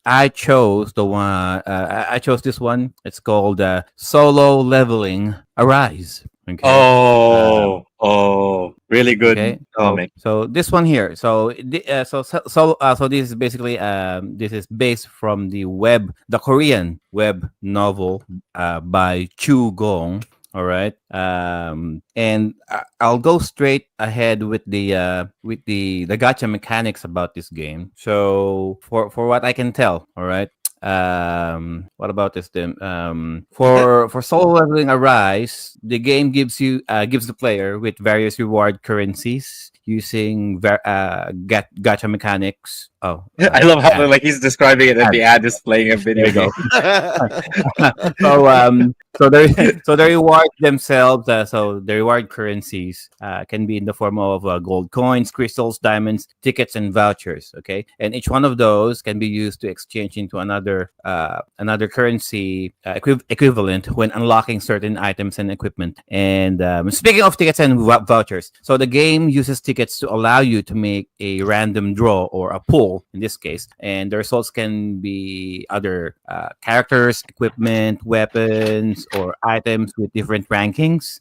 I chose the one. I chose this one. It's called Solo Leveling Arise. Okay. Um, Really good okay. comic. So this one here. So this is basically this is based from the Korean web novel by Chu Gong. All right. And I'll go straight ahead with the gacha mechanics about this game. So for what I can tell, all right. What about this then? For solo leveling Arise, the game gives the player with various reward currencies using gacha mechanics. I love how Ad, like he's describing it and ad. the ad is playing a There video you game. go. So the rewards themselves, so the reward currencies can be in the form of gold coins, crystals, diamonds, tickets, and vouchers. Okay, and each one of those can be used to exchange into another currency equivalent when unlocking certain items and equipment. And speaking of tickets and vouchers, so the game uses tickets to allow you to make a random draw or a pull in this case, and the results can be other characters, equipment, weapons, or items with different rankings.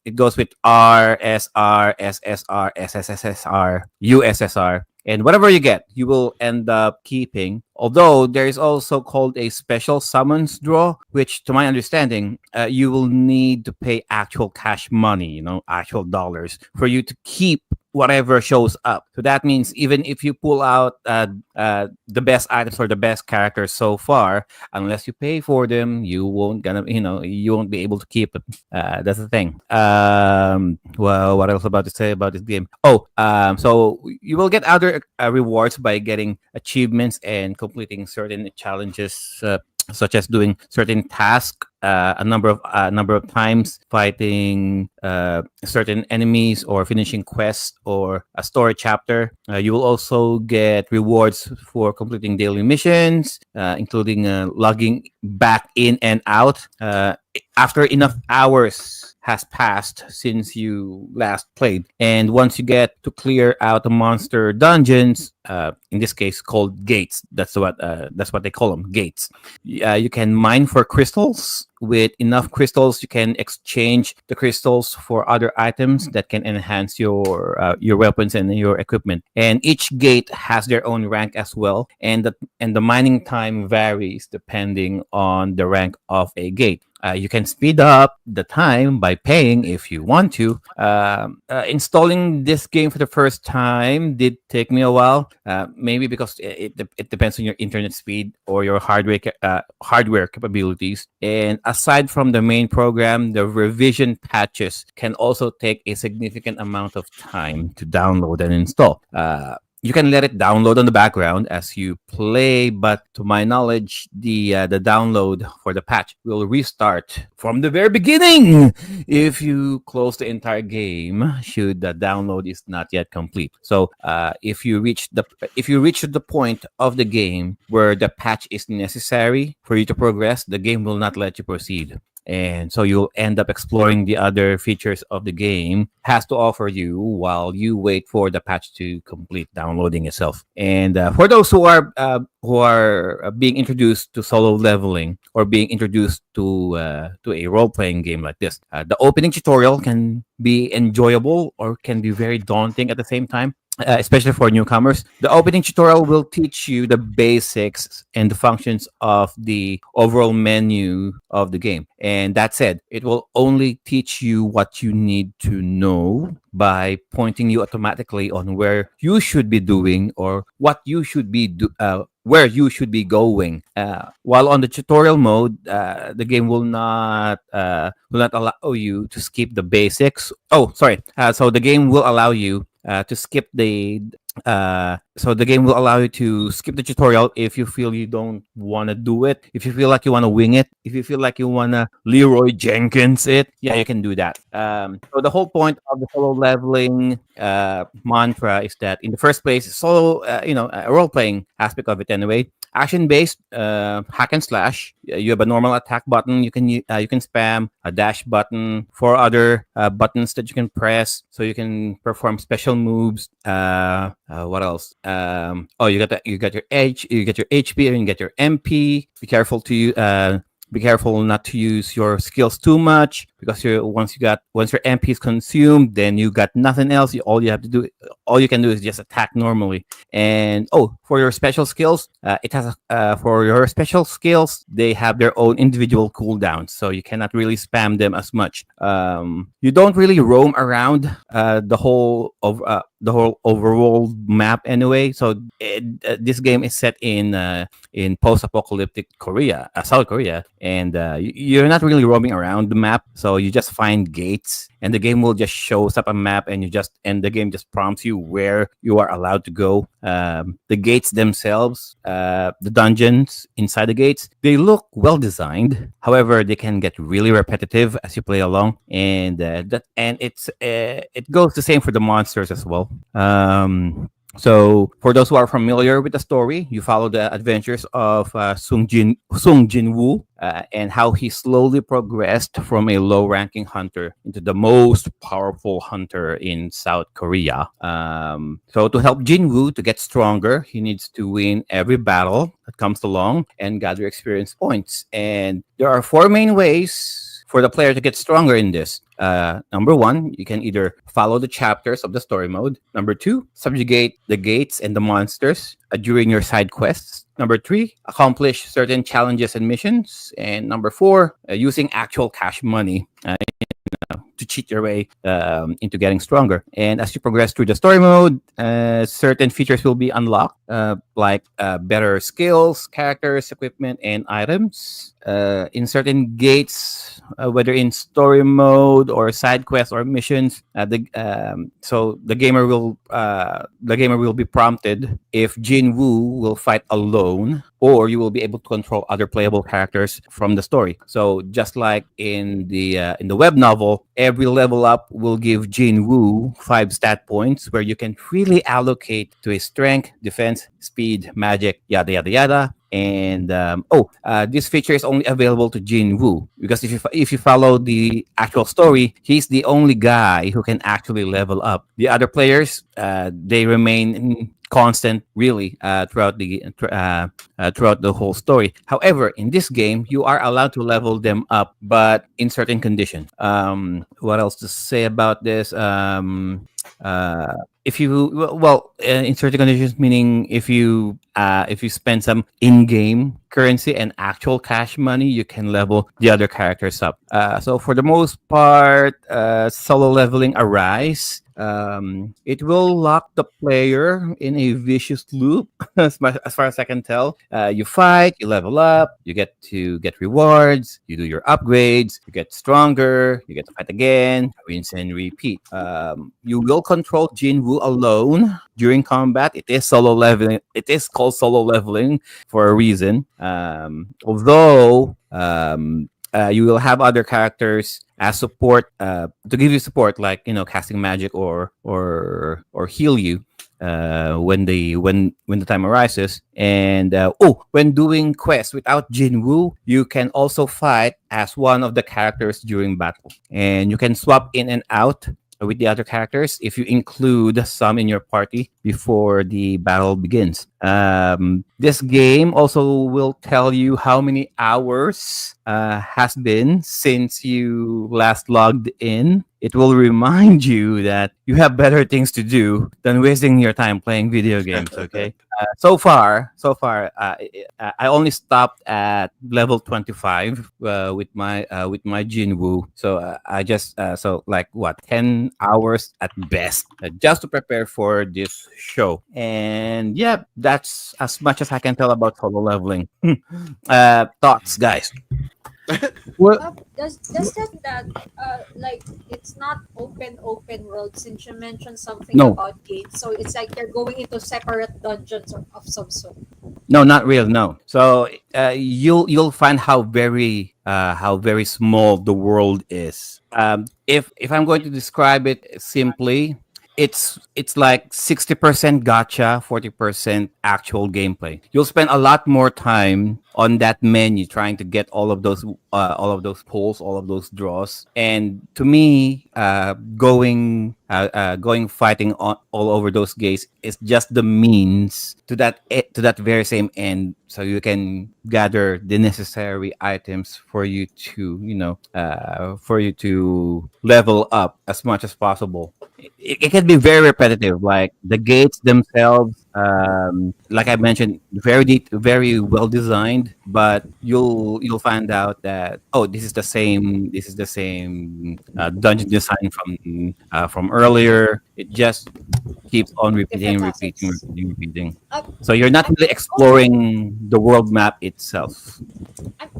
It goes with R, SR, SSR, SSSR, USSR. And whatever you get, you will end up keeping. Although there is also called a special summons draw, which, to my understanding, you will need to pay actual cash money, actual dollars, for you to keep whatever shows up. So that means even if you pull out the best items or the best characters so far, unless you pay for them, you won't be able to keep it. That's the thing. Well, what else about to say about this game? So you will get other rewards by getting achievements and completing certain challenges. Such as doing certain tasks a number of times, fighting certain enemies, or finishing quests or a story chapter. You will also get rewards for completing daily missions, including logging back in and out after enough hours has passed since you last played. And once you get to clear out the monster dungeons, in this case called gates, that's what they call them, gates. You can mine for crystals. With enough crystals, you can exchange the crystals for other items that can enhance your weapons and your equipment. And each gate has their own rank as well, and the mining time varies depending on the rank of a gate. You can speed up the time by paying if you want to. Installing this game for the first time did take me a while, maybe because it depends on your internet speed or your hardware capabilities. And aside from the main program, the revision patches can also take a significant amount of time to download and install. You can let it download on the background as you play, but to my knowledge, the download for the patch will restart from the very beginning if you close the entire game should the download is not yet complete. So if you reach the point of the game where the patch is necessary for you to progress, the game will not let you proceed. And so you'll end up exploring the other features of the game has to offer you while you wait for the patch to complete downloading itself. And for those who are being introduced to solo leveling or being introduced to a role playing game like this, the opening tutorial can be enjoyable or can be very daunting at the same time. Especially for newcomers, the opening tutorial will teach you the basics and the functions of the overall menu of the game. And that said, it will only teach you what you need to know by pointing you automatically on where you should be doing or what you should be where you should be going. While on the tutorial mode, the game will not allow you to skip the basics. Oh, sorry. So the game will allow you to skip the tutorial if you feel you don't want to do it, if you feel like you want to wing it, if you feel like you want to Leroy Jenkins it. Yeah, you can do that. So the whole point of the solo leveling mantra is that in the first place, solo a role playing aspect of it anyway, action based, hack and slash. You have a normal attack button. You can spam a dash button, four other buttons that you can press so you can perform special moves. What else? Oh, you got your you get your HP, and you get your MP. Be careful not to use your skills too much because once your MP is consumed, then you got nothing else. All you can do is just attack normally. And for your special skills, for your special skills, they have their own individual cooldowns, so you cannot really spam them as much. You don't really roam around the whole overall map anyway. So this game is set in post-apocalyptic Korea, South Korea, and you're not really roaming around the map. So you just find gates, and the game will just shows up a map, and the game just prompts you where you are allowed to go. The gates themselves, the dungeons inside the gates, they look well designed. However, they can get really repetitive as you play along, and it goes the same for the monsters as well. So, for those who are familiar with the story, you follow the adventures of Sung Jin Woo, and how he slowly progressed from a low-ranking hunter into the most powerful hunter in South Korea. So, to help Jin Woo to get stronger, he needs to win every battle that comes along and gather experience points. And there are four main ways for the player to get stronger in this. Number one, you can either follow the chapters of the story mode. Number two, subjugate the gates and the monsters during your side quests. Number three, accomplish certain challenges and missions. And number four, using actual cash money to cheat your way into getting stronger. And as you progress through the story mode, certain features will be unlocked, like better skills, characters, equipment, and items. In certain gates, whether in story mode or side quests or missions, the gamer will be prompted if Jin Woo will fight alone, or you will be able to control other playable characters from the story. So just like in the web novel, every level up will give Jin Woo 5 stat points where you can freely allocate to his strength, defense, speed, magic, yada yada yada. And this feature is only available to Jin Woo because if you follow the actual story, he's the only guy who can actually level up. The other players, they remain constant really throughout the whole story. However, in this game, you are allowed to level them up, but in certain conditions. What else to say about this? If you in certain conditions, meaning if you spend some in-game currency and actual cash money, you can level the other characters up. So for the most part, solo leveling arise. It will lock the player in a vicious loop, as far as I can tell. You fight, you level up, you get to get rewards, you do your upgrades, you get stronger, you get to fight again, rinse and repeat. You will control Jin Woo alone during combat. It is solo leveling. It is called solo leveling for a reason. Although you will have other characters as support to give you support, like casting magic or heal you when the time arises. And when doing quests without Jin Woo, you can also fight as one of the characters during battle, and you can swap in and out with the other characters if you include some in your party before the battle begins. This game also will tell you how many hours has been since you last logged in. It will remind you that you have better things to do than wasting your time playing video games. Okay. So far, I only stopped at level 25 with my Jin Woo. So I just like 10 hours at best, just to prepare for this show. And yeah, that's as much as I can tell about solo leveling. Thoughts, guys? Well, Does that like it's not open world, since you mentioned something No, about gates, so it's like you're going into separate dungeons of some sort. no, not real. No. So you'll find how very small the world is. If I'm going to describe it simply, it's like 60% gacha, 40% actual gameplay. You'll spend a lot more time on that menu trying to get all of those pulls, all of those draws. And to me, going fighting all over those gates is just the means to to that very same end, so you can gather the necessary items for you to for you to level up as much as possible. It can be very repetitive, like the gates themselves, like I mentioned, very well designed, but you'll find out that, oh, this is the same dungeon design from earlier. It just keeps on repeating, Different repeating, facets. repeating, repeating. Um, So you're not I'm really also exploring the world map itself.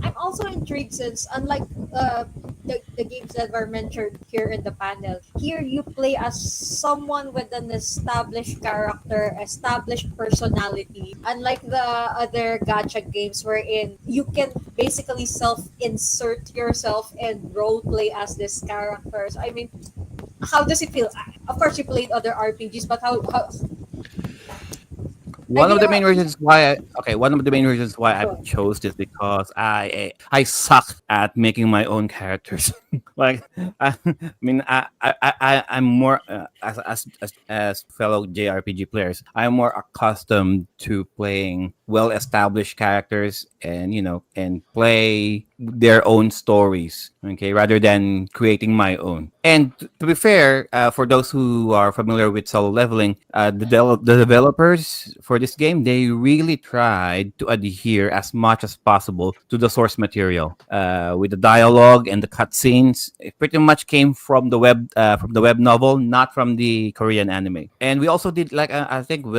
I'm also intrigued since unlike the games that were mentioned here in the panel, here you play as someone with an established character, established personality. Unlike the other gacha games wherein you can basically self-insert yourself and role play as these characters. I mean, how does it feel? Of course, you played other RPGs, but how One of the idea? main reasons why one of the main reasons why I Go on. chose this because I suck at making my own characters. Like I mean I'm more as fellow JRPG players, I'm more accustomed to playing well established characters and and play their own stories, okay, rather than creating my own. And to be fair, for those who are familiar with solo leveling, the developers for this game, they really tried to adhere as much as possible to the source material. With the dialogue and the cutscenes, it pretty much came from the web novel, not from the Korean anime. And we also did like I think we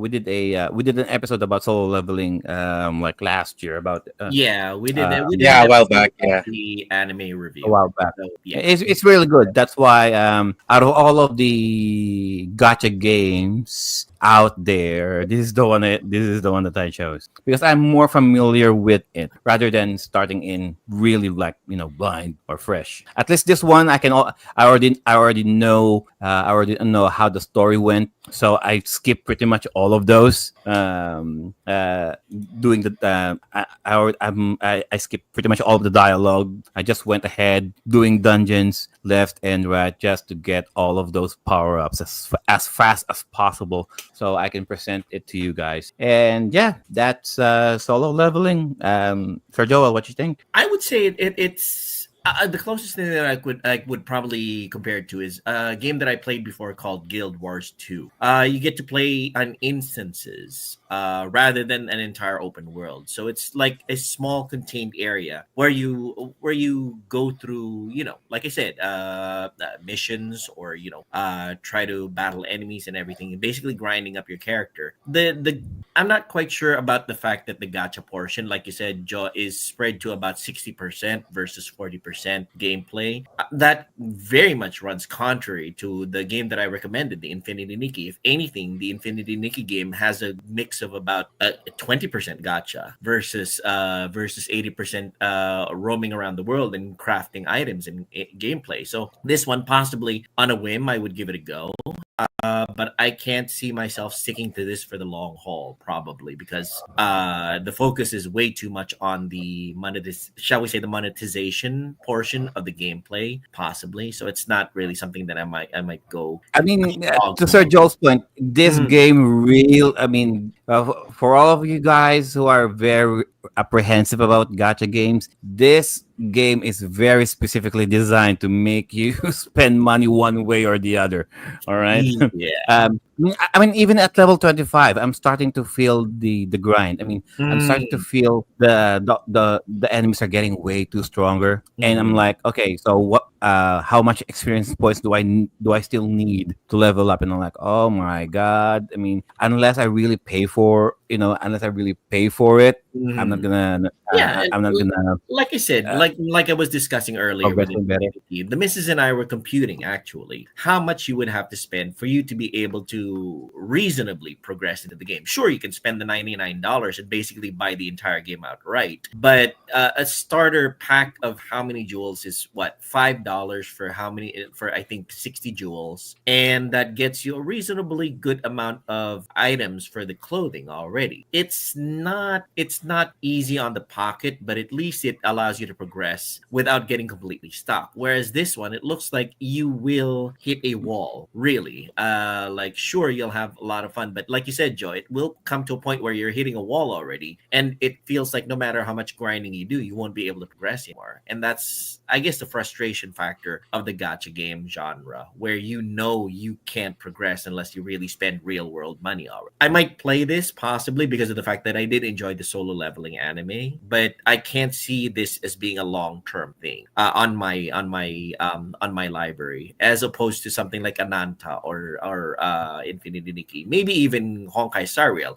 did an episode about solo leveling like last year about Yeah, we did uh, it. We did Yeah, an a while episode back. of Yeah. the anime a review. while back. So yeah. It's really good. That's why out of all of the gotcha games out there, this is the one that I chose because I'm more familiar with it rather than starting in really like blind or fresh. At least this one I already know how the story went, so I skipped pretty much all of those. Doing the I skipped pretty much all of the dialogue. I just went ahead doing dungeons left and right just to get all of those power ups as fast as possible, so I can present it to you guys. And yeah, that's solo leveling. Sir Joel, what you think? I would say it's the closest thing that I would probably compare it to is a game that I played before called Guild Wars 2. You get to play on instances rather than an entire open world. So it's like a small contained area where you go through, like I said, missions or try to battle enemies and everything, and basically grinding up your character. The I'm not quite sure about the fact that the gacha portion, like you said, Joe, is spread to about 60% versus 40% gameplay. That very much runs contrary to the game that I recommended, the Infinity Nikki. If anything, the Infinity Nikki game has a mix of about 20% gacha versus 80% roaming around the world and crafting items and gameplay. So this one, possibly on a whim, I would give it a go. But I can't see myself sticking to this for the long haul, probably because the focus is way too much on the shall we say, the monetization portion of the gameplay, possibly. So it's not really something that I might go I mean, hog to Sir Joel's point, this Mm, game real. I mean, for all of you guys who are very apprehensive about gacha games, this game is very specifically designed to make you spend money one way or the other. All right. yeah. I mean, even at level 25, I'm starting to feel the grind. I mean, I'm starting to Mm, feel the enemies are getting way too stronger, and I'm mm, like, okay, so what? How much experience points do I still need to level up? And I'm like, oh my god! I mean, unless I really pay for it, mm. Yeah, and I'm not gonna like I said, uh, like I was discussing earlier with progress in better. Infinity, the missus and I were computing actually how much you would have to spend for you to be able to reasonably progress into the game. Sure, you can spend the $99 and basically buy the entire game outright, but a starter pack of how many jewels is what, $5 for how many, for I think 60 jewels, and that gets you a reasonably good amount of items for the clothing already. already. It's not easy on the pocket, but at least it allows you to progress without getting completely stuck. Whereas this one, it looks like you will hit a wall, really. Like sure you'll have a lot of fun, but like you said, Joe, it will come to a point where you're hitting a wall already, and it feels like no matter how much grinding you do, you won't be able to progress anymore. And that's, I guess, the frustration factor of the gacha game genre, where you can't progress unless you really spend real world money already. I might play this possibly because of the fact that I did enjoy the solo leveling anime, but I can't see this as being a long term thing on my library, as opposed to something like Ananta or Infinity Nikki, maybe even Honkai Star Rail,